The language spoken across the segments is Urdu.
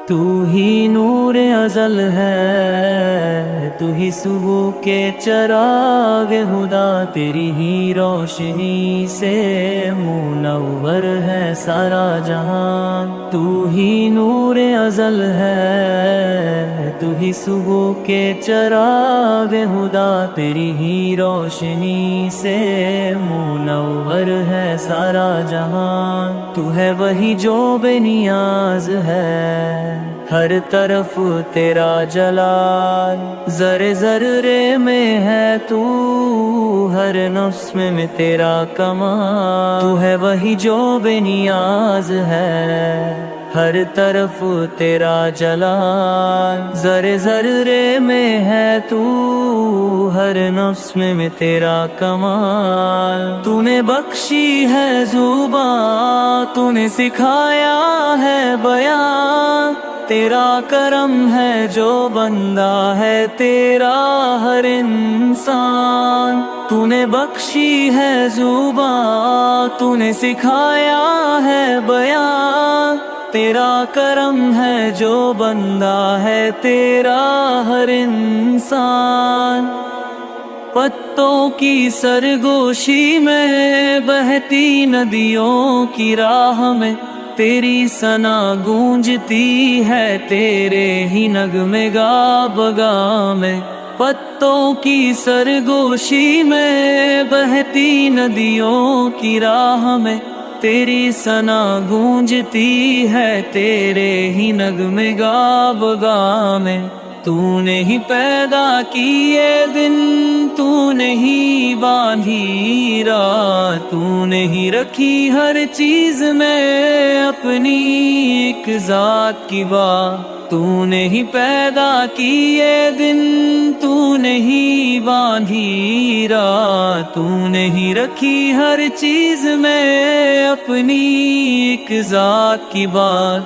تو ہی نور ازل ہے، تو ہی صبح کے چراغ خدا، تیری ہی روشنی سے منور ہے سارا جہاں۔ تو ہی نور ازل ہے، تو ہی صبح کے چراغ خدا، تیری ہی روشنی سے منور ہے سارا جہاں۔ تو ہے وہی جو بے نیاز ہے، ہر طرف تیرا جلال، ذرے ذرے میں ہے تو، ہر نفس میں تیرا کمال۔ تو ہے وہی جو بے نیاز ہے، ہر طرف تیرا جلال، ذرے ذرے میں ہے تو، ہر نفس میں تیرا کمال۔ تو نے بخشی ہے زبان، تو نے سکھایا ہے بیان، تیرا کرم ہے جو بندہ ہے تیرا ہر انسان۔ تو نے بخشی ہے زبان، تو نے سکھایا ہے بیان، تیرا کرم ہے جو بندہ ہے تیرا ہر انسان۔ پتوں کی سرگوشی میں بہتی ندیوں کی راہ میں، تیری ثنا گونجتی ہے تیرے ہی نغمے گا بگا میں۔ پتوں کی سرگوشی میں بہتی ندیوں کی راہ میں، تیری ثنا گونجتی ہے تیرے ہی نغمے گا بگا میں۔ تو نے ہی پیدا کیے دن، تو نے ہی باندھی رات، تو نے ہی رکھی ہر چیز میں اپنی ایک ذات کی بات۔ تو نے ہی پیدا کیے دن، تو نے ہی باندھی رات، تو نے ہی رکھی ہر چیز میں اپنی ایک ذات کی بات۔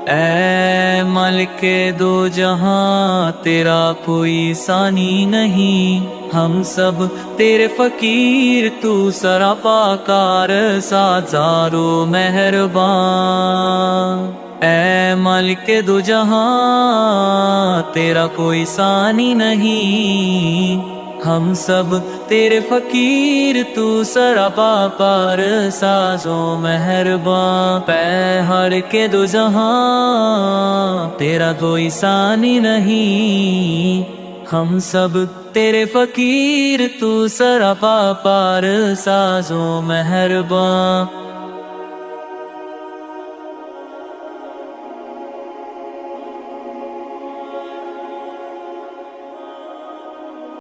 اے مالک دو جہاں، تیرا کوئی ثانی نہیں، ہم سب تیرے فقیر، تو سراپا کار سازگار و مہربان۔ اے مالک دو جہاں، تیرا کوئی ثانی نہیں، ہم سب تیرے فقیر، تو سراپا کار ساز و مہربان۔ پہر کے دو جہاں، تیرا کوئی ثانی نہیں، ہم سب تیرے فقیر، تو سراپا کار ساز و مہربان۔